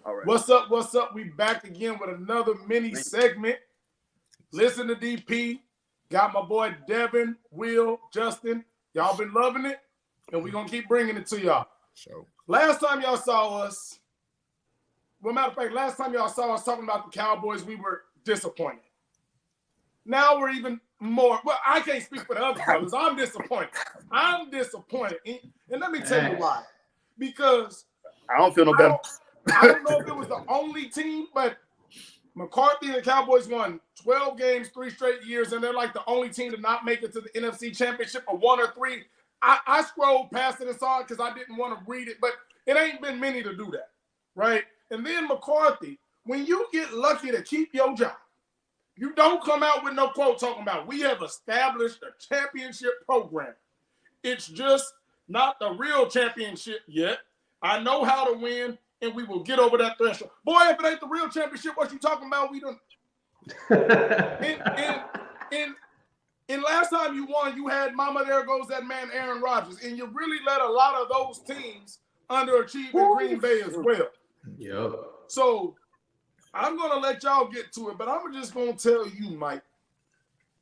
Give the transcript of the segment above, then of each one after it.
All right. What's up? What's up? We back again with another mini segment. Listen to DP. Got my boy Devin, Will, Justin. Y'all been loving it, and we're going to keep bringing it to y'all. So, last time y'all saw us talking about the Cowboys, we were disappointed. Now we're even more. Well, I can't speak for the other brothers. I'm disappointed. And let me tell you why. Because I don't feel no better. I don't know if it was the only team, but McCarthy and the Cowboys won 12 games, 3 straight years, and they're like the only team to not make it to the NFC Championship or 1 or 3. I scrolled past it and saw it because I didn't want to read it, but it ain't been many to do that, right? And then McCarthy, when you get lucky to keep your job, you don't come out with no quote talking about we have established a championship program. It's just not the real championship yet. I know how to win, and we will get over that threshold. Boy, if it ain't the real championship, what you talking about? We done. And last time you won, you had Mama, there goes that man Aaron Rodgers, and you really let a lot of those teams underachieve in Green Bay as well. Yep. So I'm gonna let y'all get to it, but I'm just gonna tell you, Mike,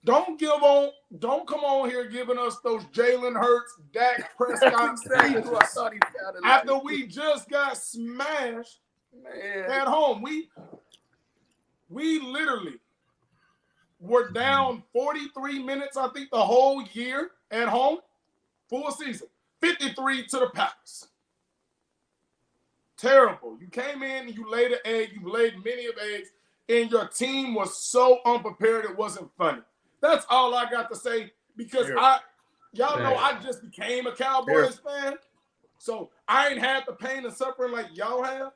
don't come on here giving us those Jalen Hurts, Dak Prescott after we just got smashed at home. We literally were down 43 minutes, I think, the whole year at home, full season, 53 to the Packers. Terrible. You came in and you laid an egg. You laid many of eggs, and your team was so unprepared it wasn't funny. That's all I got to say because y'all know I just became a Cowboys fan, so I ain't had the pain and suffering like y'all have.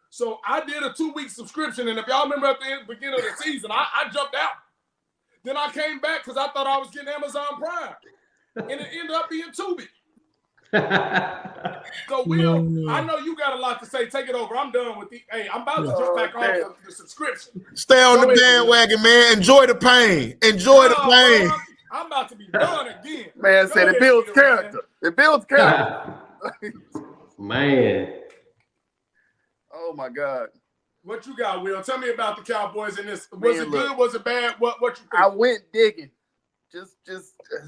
So I did a 2-week subscription, and if y'all remember at the beginning of the season, I jumped out. Then I came back because I thought I was getting Amazon Prime, and it ended up being Tubi. So Will, I know you got a lot to say. Take it over. I'm done with the. Hey, I'm about to jump back off the subscription. Stay on the bandwagon, man. Enjoy the pain. Enjoy the pain. Bro, I'm about to be done again. Man said it builds character. It builds character. Man. Oh my God. What you got, Will? Tell me about the Cowboys in this. Was it good? Was it bad? What you think? I went digging. Just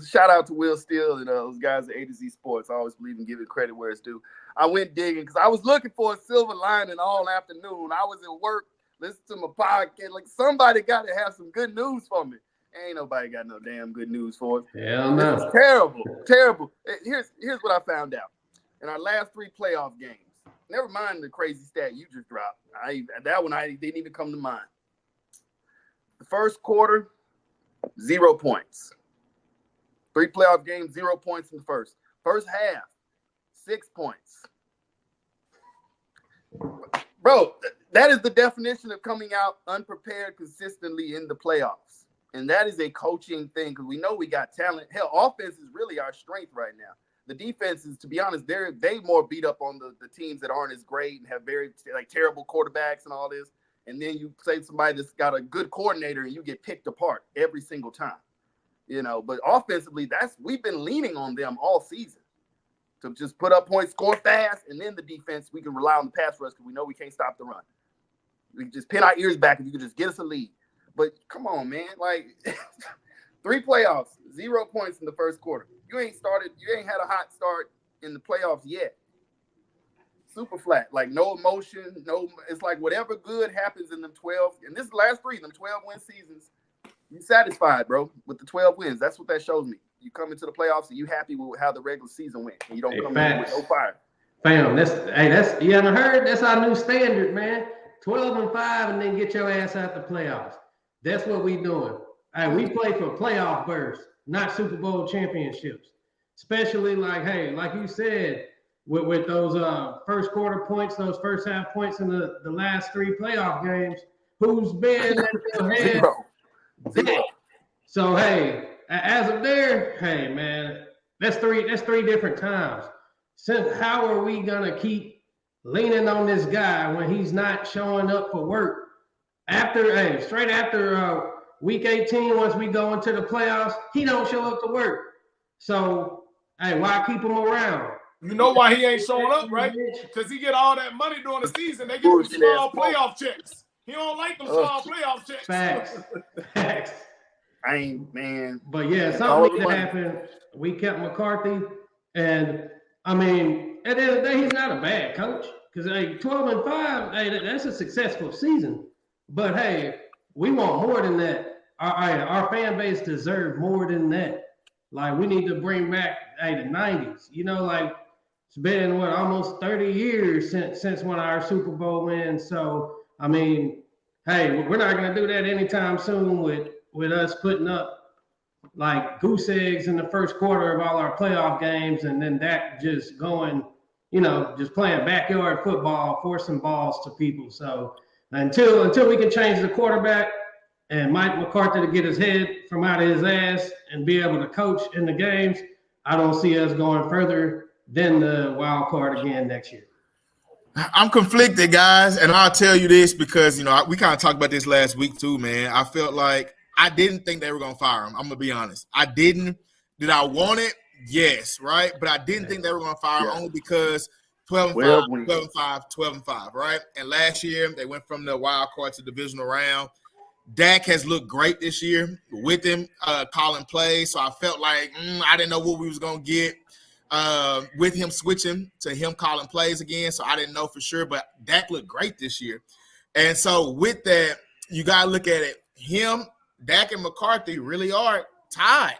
shout out to Will Steele and those guys at A to Z Sports. I always believe in giving credit where it's due. I went digging because I was looking for a silver lining all afternoon. I was at work, listening to my podcast. Like, somebody got to have some good news for me. Ain't nobody got no damn good news for us. Hell no. This is terrible. Terrible. Here's what I found out. In our last 3 playoff games, never mind the crazy stat you just dropped. That one didn't even come to mind. The first quarter, 0 points. 3 playoff games, 0 points in the first. First half, 6 points. Bro, that is the definition of coming out unprepared consistently in the playoffs. And that is a coaching thing because we know we got talent. Hell, offense is really our strength right now. The defense is, to be honest, they more beat up on the teams that aren't as great and have very terrible quarterbacks and all this. And then you say somebody that's got a good coordinator and you get picked apart every single time. You know, but offensively, we've been leaning on them all season to just put up points, score fast, and then the defense, we can rely on the pass rush because we know we can't stop the run. We can just pin our ears back if you can just get us a lead. But come on, man. Like, 3 playoffs, 0 points in the first quarter. You ain't had a hot start in the playoffs yet. Super flat, like no emotion, it's like whatever good happens in them 12, and this is the last 3, them 12-win seasons, you satisfied, bro, with the 12 wins. That's what that shows me. You come into the playoffs and you happy with how the regular season went, and you don't come in with no fire. Fam, that's you haven't heard? That's our new standard, man. 12-5, and then get your ass out the playoffs. That's what we doing. Hey, we play for playoff berths, not Super Bowl championships. Especially like you said, with those first quarter points, those first half points in the last 3 playoff games. Who's been in your head? Zero. So hey, as of there, hey man, that's three different times. So how are we gonna keep leaning on this guy when he's not showing up for work? Straight after week 18, once we go into the playoffs, he don't show up to work. So hey, why keep him around? You know why he ain't showing up, right? Because he get all that money during the season. They get them small playoff checks. He don't like them small playoff checks. Facts. I ain't, man. But yeah, something needs to happen. We kept McCarthy, and I mean, at the end of the day, he's not a bad coach. Because 12-5, hey, that's a successful season. But hey, we want more than that. Our fan base deserves more than that. Like, we need to bring back the 90s. You know, like, it's been almost 30 years since one of our Super Bowl wins. So I mean, hey, we're not gonna do that anytime soon with us putting up like goose eggs in the first quarter of all our playoff games, and then that just going, just playing backyard football, forcing balls to people. So until we can change the quarterback and Mike McCarthy to get his head from out of his ass and be able to coach in the games, I don't see us going further than the wild card again next year. I'm conflicted, guys, and I'll tell you this because, we kind of talked about this last week too, man. I felt like I didn't think they were going to fire him. I'm going to be honest. I didn't. Did I want it? Yes, right? But I didn't think they were going to fire him only because 12-5, right? And last year, they went from the wild card to divisional round. Dak has looked great this year with him calling plays, so I felt like I didn't know what we was going to get with him switching to him calling plays again, so I didn't know for sure, but Dak looked great this year. And so with that, you got to look at it. Him, Dak, and McCarthy really are tied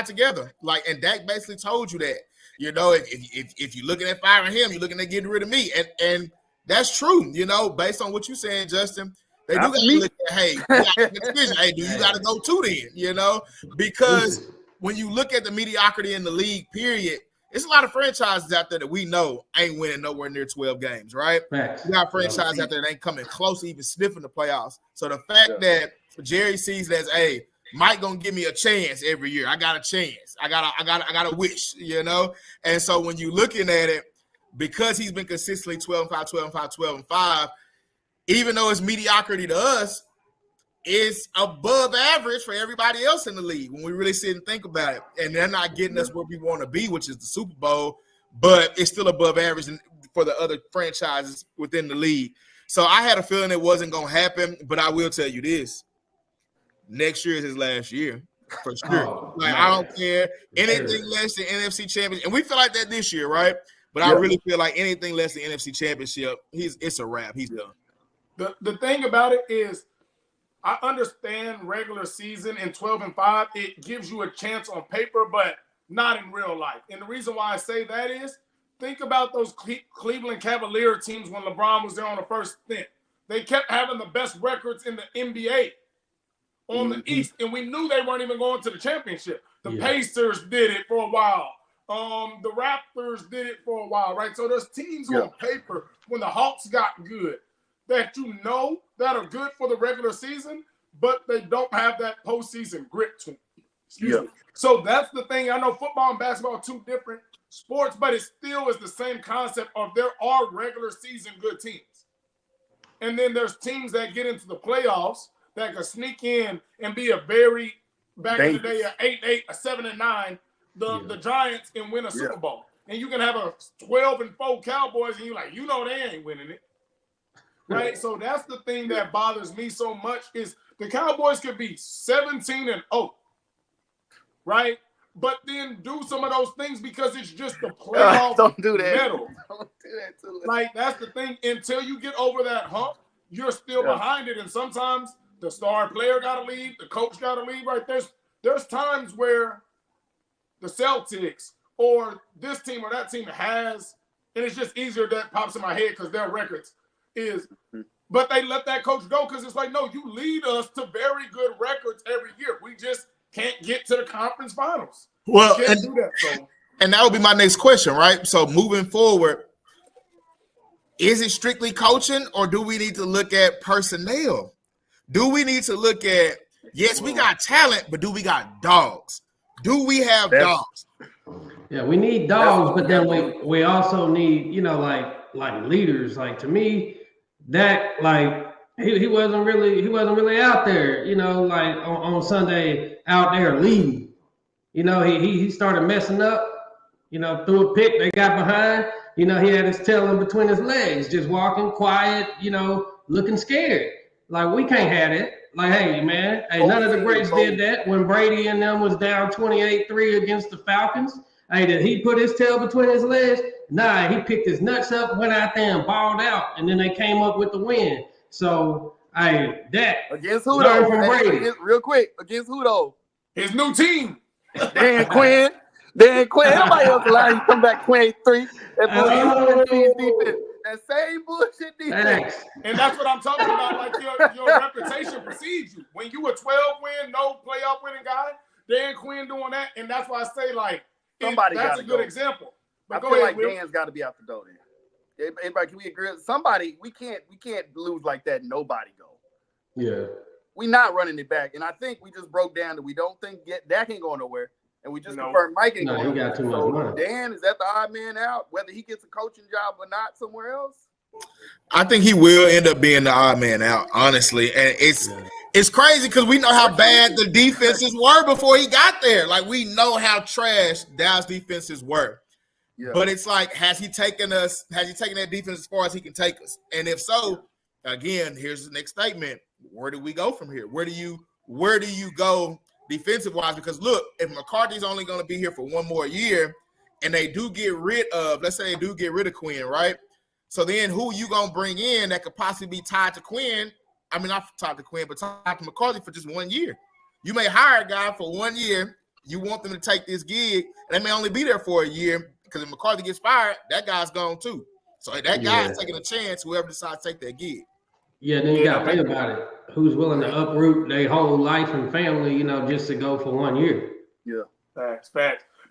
together. Like, and Dak basically told you that, if you're looking at firing him, you're looking at getting rid of me. And that's true, based on what you're saying, Justin. They do got to look at, hey, do you got to go to then, because when you look at the mediocrity in the league, period, there's a lot of franchises out there that we know ain't winning nowhere near 12 games, right? Facts. You got franchises out there that ain't coming close to even sniffing the playoffs. So the fact that Jerry sees it as, hey, Mike gonna give me a chance every year. I got a chance. I got a wish, And so when you're looking at it, because he's been consistently 12-5, even though it's mediocrity to us, it's above average for everybody else in the league when we really sit and think about it. And they're not getting us where we want to be, which is the Super Bowl, but it's still above average for the other franchises within the league. So I had a feeling it wasn't going to happen, but I will tell you this. Next year is his last year, for sure. I don't care. Anything less than NFC Championship. And we feel like that this year, right? But I really feel like anything less than NFC Championship, it's a wrap. He's done. The thing about it is, I understand regular season in 12-5, it gives you a chance on paper, but not in real life. And the reason why I say that is, think about those Cleveland Cavalier teams when LeBron was there on the first stint. They kept having the best records in the NBA on the East, and we knew they weren't even going to the championship. The Pacers did it for a while. The Raptors did it for a while, right? So there's teams on paper when the Hawks got good that that are good for the regular season, but they don't have that postseason grit to them. Excuse me. So that's the thing. I know football and basketball are two different sports, but it still is the same concept of there are regular season good teams. And then there's teams that get into the playoffs that can sneak in and be a very, back in the day, a 8-8, a 7-9, the Giants, and win a Super Bowl. And you can have a 12-4 Cowboys, and you're like, they ain't winning it. Right? So that's the thing that bothers me so much is the Cowboys could be 17-0, right? But then do some of those things because it's just the playoff Don't do that. medal. Don't do that to us. Like, that's the thing. Until you get over that hump, you're still behind it. And sometimes the star player got to leave, the coach got to leave, right? There's times where the Celtics or this team or that team has, and it's just easier that pops in my head because their records is, but they let that coach go because it's like, no, you lead us to very good records every year. We just can't get to the conference finals. Well, do that, and that would be my next question, right? So moving forward, is it strictly coaching or do we need to look at personnel? Do we need to look at, yes, we got talent, but do we got dogs? Do we have dogs? Yeah, we need dogs, but then we also need, like leaders. Like, to me, that, like, he wasn't really out there, like on Sunday out there leading. He started messing up You know, threw a pick, they got behind. You know, he had his tail in between his legs, just walking quiet, you know, looking scared. Like, we can't have it. Like, hey, man, hey, none of the greats did that when Brady and them was down 28-3 against the Falcons. Hey, did he put his tail between his legs? Nah, he picked his nuts up, went out there and balled out, and then they came up with the win. So, hey, that against who though? from Brady. Real quick, against who though? His new team. Dan Quinn. Nobody else allowed you to come back 23. That same bullshit defense. And that's what I'm talking about. Like your reputation precedes you. When you a 12-win, no playoff winning guy, Dan Quinn doing that, and that's why I say like that's a good example. But I feel like Dan's got to be out the door then. Everybody, can we agree? Somebody, we can't lose like that. Nobody go. Yeah. We not running it back, and I think we just broke down that we don't think Dak ain't going nowhere. And we just confirmed Mike ain't going. He got too much money. Dan, is that the odd man out? Whether he gets a coaching job or not somewhere else? I think he will end up being the odd man out, honestly. And it's crazy because we know how bad the defenses were before he got there. Like, we know how trash Dallas defenses were. Yeah. But it's like, has he taken that defense as far as he can take us? And if so, again, here's the next statement. Where do we go from here? Where do you go defensive wise? Because look, if McCarthy's only going to be here for one more year and they do get rid of, let's say they do get rid of Quinn, right? So then who you going to bring in that could possibly be tied to Quinn? I mean, not tied to Quinn, but tied to McCarthy for just 1 year. You may hire a guy for 1 year. You want them to take this gig, and they may only be there for a year because if McCarthy gets fired, that guy's gone too. So that guy's taking a chance, whoever decides to take that gig. Yeah, then you got to think about it. Who's willing to uproot their whole life and family, you know, just to go for 1 year? Yeah. Facts.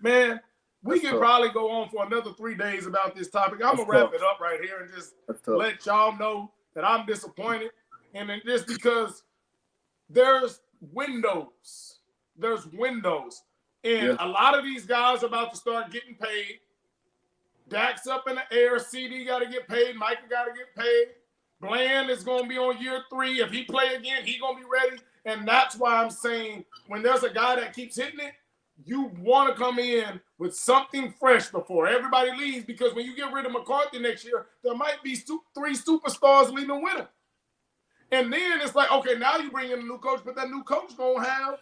Man, we can probably go on for another 3 days about this topic. I'm going to wrap it up right here and just let y'all know that I'm disappointed. And then just because there's windows. And a lot of these guys are about to start getting paid. Dak's up in the air. CD got to get paid. Micah got to get paid. Bland is going to be on year 3. If he play again, he going to be ready. And that's why I'm saying when there's a guy that keeps hitting it, you want to come in with something fresh before everybody leaves, because when you get rid of McCarthy next year, there might be 3 superstars leaving with him. And then it's like, okay, now you bring in a new coach, but that new coach going to have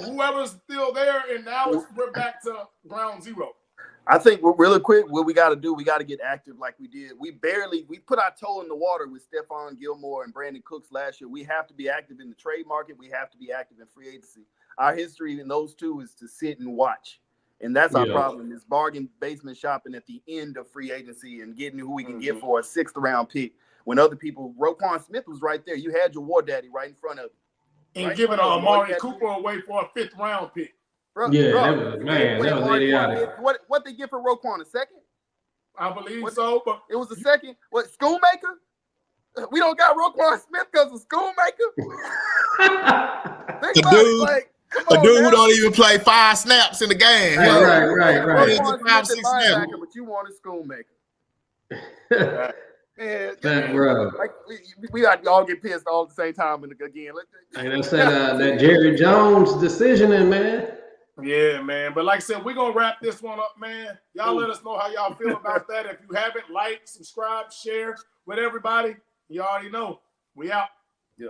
whoever's still there, and now we're back to ground zero. I think really quick, what we got to do, we got to get active like we did. We put our toe in the water with Stephon Gilmore and Brandon Cooks last year. We have to be active in the trade market. We have to be active in free agency. Our history in those two is to sit and watch. And that's our problem, is bargain basement shopping at the end of free agency and getting who we can get for a 6th round pick. When other people, Roquan Smith was right there. You had your war daddy right in front of you. And giving Amari Cooper away for a 5th round pick. Bro, that was idiotic. What they get for Roquan, a 2nd? I believe so. But it was a 2nd. What, Schoonmaker? We don't got Roquan Smith because of Schoonmaker? A dude who don't even play 5 snaps in the game. Right. 5, 6 snaps. But you wanted Schoonmaker. Man, bro. Like, we got to all get pissed all at the same time. And again, that's that Jerry Jones decision, man. Yeah, man. But like I said, we're going to wrap this one up, man. Y'all let us know how y'all feel about that. If you haven't, like, subscribe, share with everybody. You already know. We out. Yeah.